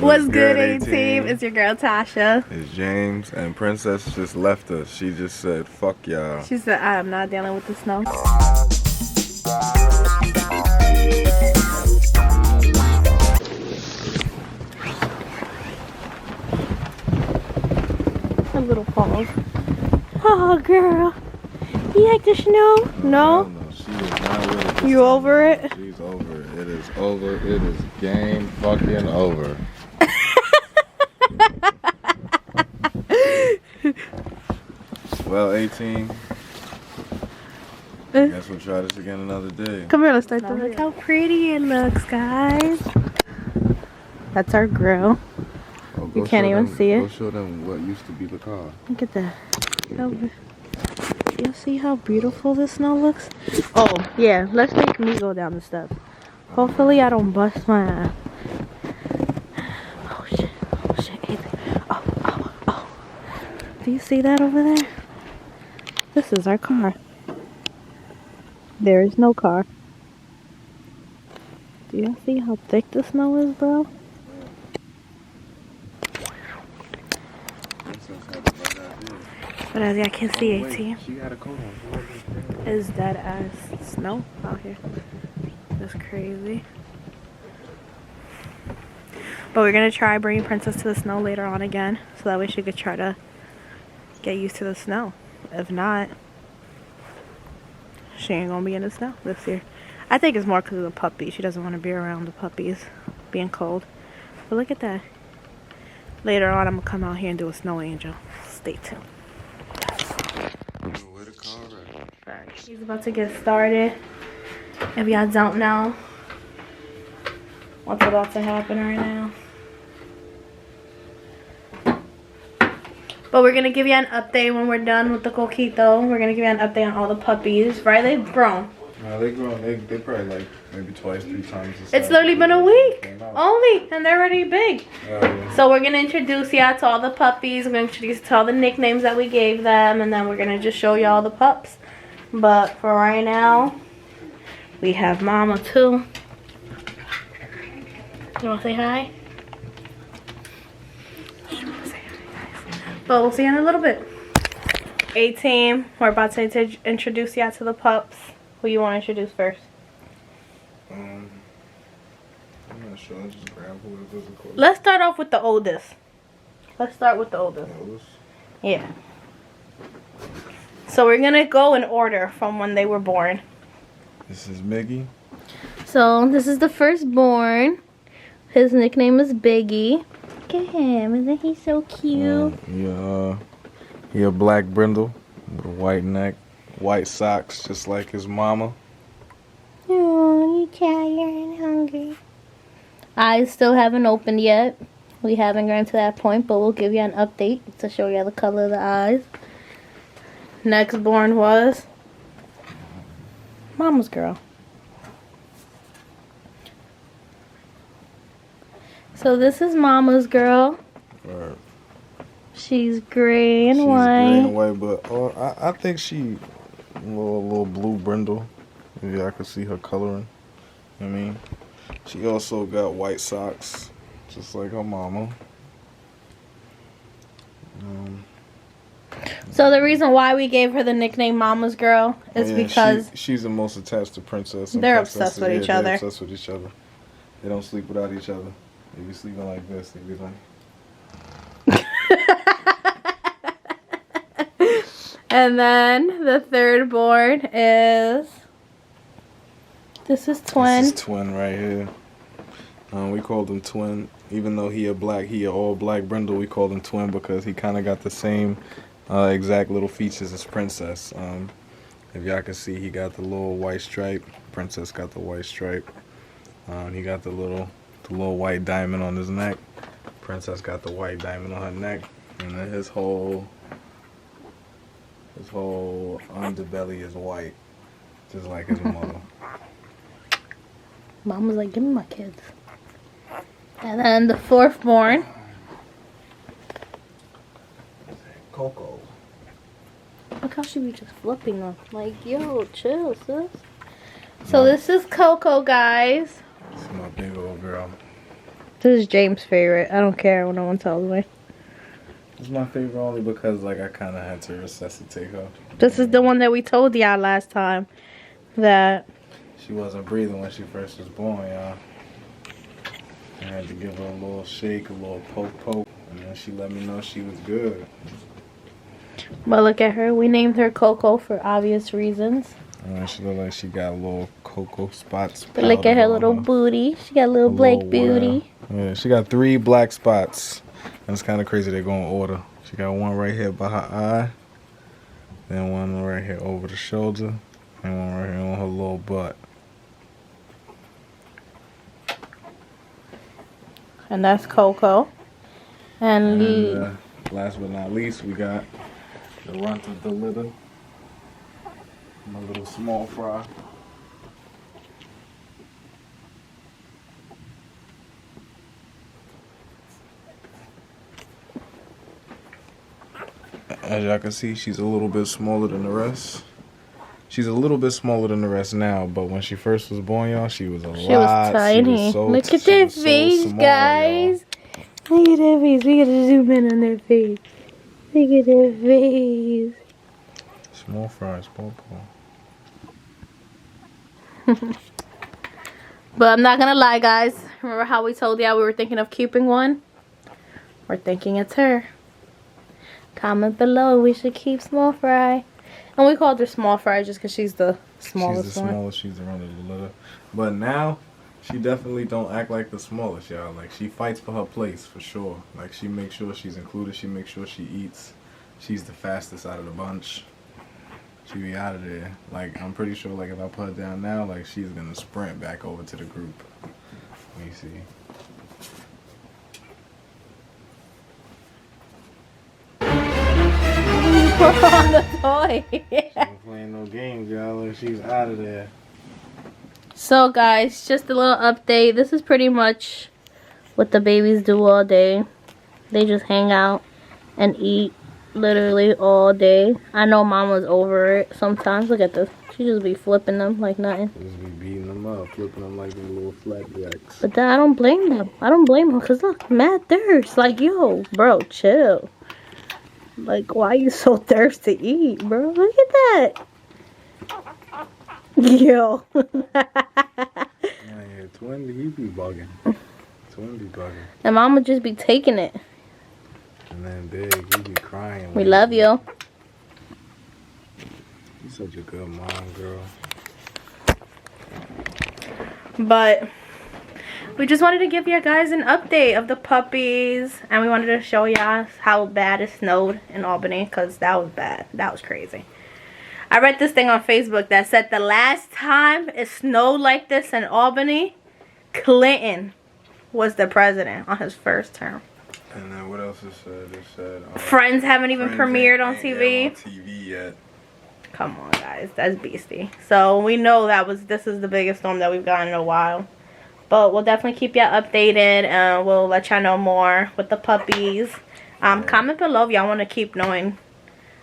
What's good, A-Team? It's your girl Tasha. It's James, and Princess just left us. She just said, fuck y'all. She said, I'm not dealing with the snow. A little pause. Oh, girl. You like the snow? No? No, she is not with it. You over it? She's over it. It is over. It is game fucking over. Well, 18. Guess we'll try this again another day. Come here, let's start this. Look how pretty it looks, guys. That's our grill. Oh, you can't even see it. Go show them what used to be the car. Look at that. You see how beautiful the snow looks? Oh, yeah. Let's make me go down the steps. Hopefully I don't bust my ass. Oh, shit. Oh, shit. Oh. Do you see that over there? This is our car. There is no car. Do you see how thick the snow is, bro? But as I can see, 18 is dead as snow out here. That's crazy. But we're gonna try bringing Princess to the snow later on again, so that way she could try to get used to the snow. If not, she ain't gonna be in the snow this year. I think it's more because of the puppy. She doesn't want to be around the puppies being cold. But look at that. Later on, I'm gonna come out here and do a snow angel. Stay tuned. He's about to get started. If y'all don't know what's about to happen right now. But we're going to give you an update when we're done with the coquito. We're going to give you an update on all the puppies. Right? They've grown. No, they grown. They probably like maybe twice, 3 times. It's literally been a week only, and they're already big. Yeah. So we're going to introduce y'all to all the puppies. We're going to introduce you to all the nicknames that we gave them. And then we're going to just show y'all the pups. But for right now, we have Mama too. You want to say hi? But we'll see you in a little bit. 18, we're about to introduce y'all to the pups. Who you want to introduce first? I'm not sure. I'll just grab whoever's the closest. Let's start off with the oldest. Let's start with the oldest. Yeah. So we're going to go in order from when they were born. This is Miggy. So this is the firstborn. His nickname is Biggie. Look at him. Isn't he so cute? He a black brindle with a white neck, white socks, just like his mama. Oh, you tired and hungry. Eyes still haven't opened yet. We haven't gotten to that point, but we'll give you an update to show you the color of the eyes. Next born was Mama's girl. So this is Mama's girl. Right. She's gray and She's white. gray and white, but I think she a little blue brindle. Maybe I could see her coloring. I mean, she also got white socks, just like her mama. So the reason why we gave her the nickname Mama's Girl is because she's the most attached to Princess. They're obsessed with each other. They're obsessed with each other. They don't sleep without each other. They be sleeping like this. They be like. And then the third born is. This is Twin. This is Twin right here. We called him Twin, even though he a all black brindle. We called him Twin because he kind of got the same exact little features as Princess. If y'all can see, he got the little white stripe. Princess got the white stripe. He got the little white diamond on his neck. Princess got the white diamond on her neck, and then his whole underbelly is white, just like his mother. Mama's like, give me my kids. And then the fourth born. Coco. Look how she be just flipping them. Like, yo, chill, sis. So this is Coco, guys. This is my big old girl. This is James' favorite. I don't care what no one tells me. It's my favorite only because, like, I kind of had to resuscitate her. This is the one that we told y'all last time that she wasn't breathing when she first was born, y'all. I had to give her a little shake, a little poke, and then she let me know she was good. But look at her. We named her Coco for obvious reasons. And she look like she got little cocoa spots. But look at her little booty. She got a little black booty. Yeah, she got 3 black spots. And it's kind of crazy they go in order. She got one right here by her eye. Then one right here over the shoulder. And one right here on her little butt. And that's Coco. And last but not least, we got the runt of the litter. My little small fry. As y'all can see, she's a little bit smaller than the rest. She's a little bit smaller than the rest now, but when she first was born, y'all, she was she was tiny. Look at their face, guys. Look at their face. We gotta zoom in on their face. Look at their face. Small fries, small paw. But I'm not gonna lie, guys. Remember how we told y'all we were thinking of keeping one? We're thinking it's her. Comment below. We should keep Small Fry. And we called her Small Fry just because she's the smallest one. She's the smallest. She's the runt of the litter. But now, she definitely don't act like the smallest, y'all. Like, she fights for her place, for sure. Like, she makes sure she's included. She makes sure she eats. She's the fastest out of the bunch. She be out of there. Like, I'm pretty sure, like, if I put her down now, like, she's gonna sprint back over to the group. Let me see. On the toy. She ain't playing no games, y'all. Like, she's out of there. So, guys, just a little update. This is pretty much what the babies do all day. They just hang out and eat literally all day. I know Mama's over it sometimes. Look at this. She just be flipping them like nothing. Just be beating them up, flipping them like them little flapjacks. But then I don't blame them. I don't blame them because look, mad thirst. Like, yo, bro, chill. Like, why you so thirsty to eat, bro? Look at that. Yo. Yeah, Twin, you be bugging. Twin be bugging. And Mama just be taking it. And then Big, you be crying. We love you. You're such a good mom, girl. But we just wanted to give you guys an update of the puppies. And we wanted to show y'all how bad it snowed in Albany. Because that was bad. That was crazy. I read this thing on Facebook that said the last time it snowed like this in Albany, Clinton was the president on his first term. And then what else it said? It said Friends haven't even premiered on TV. On TV yet. Come on, guys, that's beastie. So we know this is the biggest storm that we've gotten in a while. But we'll definitely keep y'all updated, and we'll let y'all know more with the puppies. Comment below if y'all want to keep knowing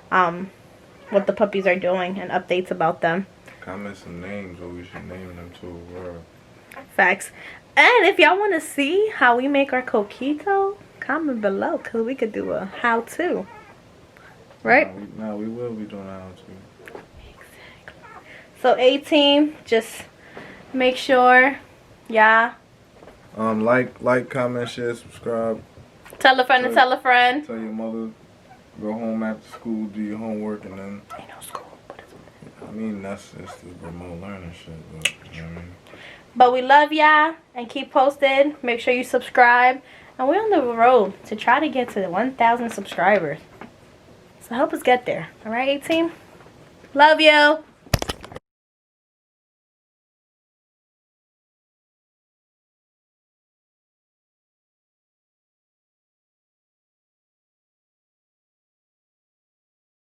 what the puppies are doing and updates about them. Comment some names, or we should name them too. Facts. And if y'all want to see how we make our coquito, comment below, because we could do a how-to. Right? No, we will be doing a how-to. Exactly. So, A-Team, just make sure, yeah. Like, comment, share, subscribe. Tell a friend to tell a friend. Tell your mother. Go home after school, do your homework, and then... Ain't no school, but it's... I mean, that's just the remote learning shit, but, you know what I mean? But we love y'all, and keep posted. Make sure you subscribe. And we're on the road to try to get to 1,000 subscribers. So help us get there. Alright, A-Team? Love you!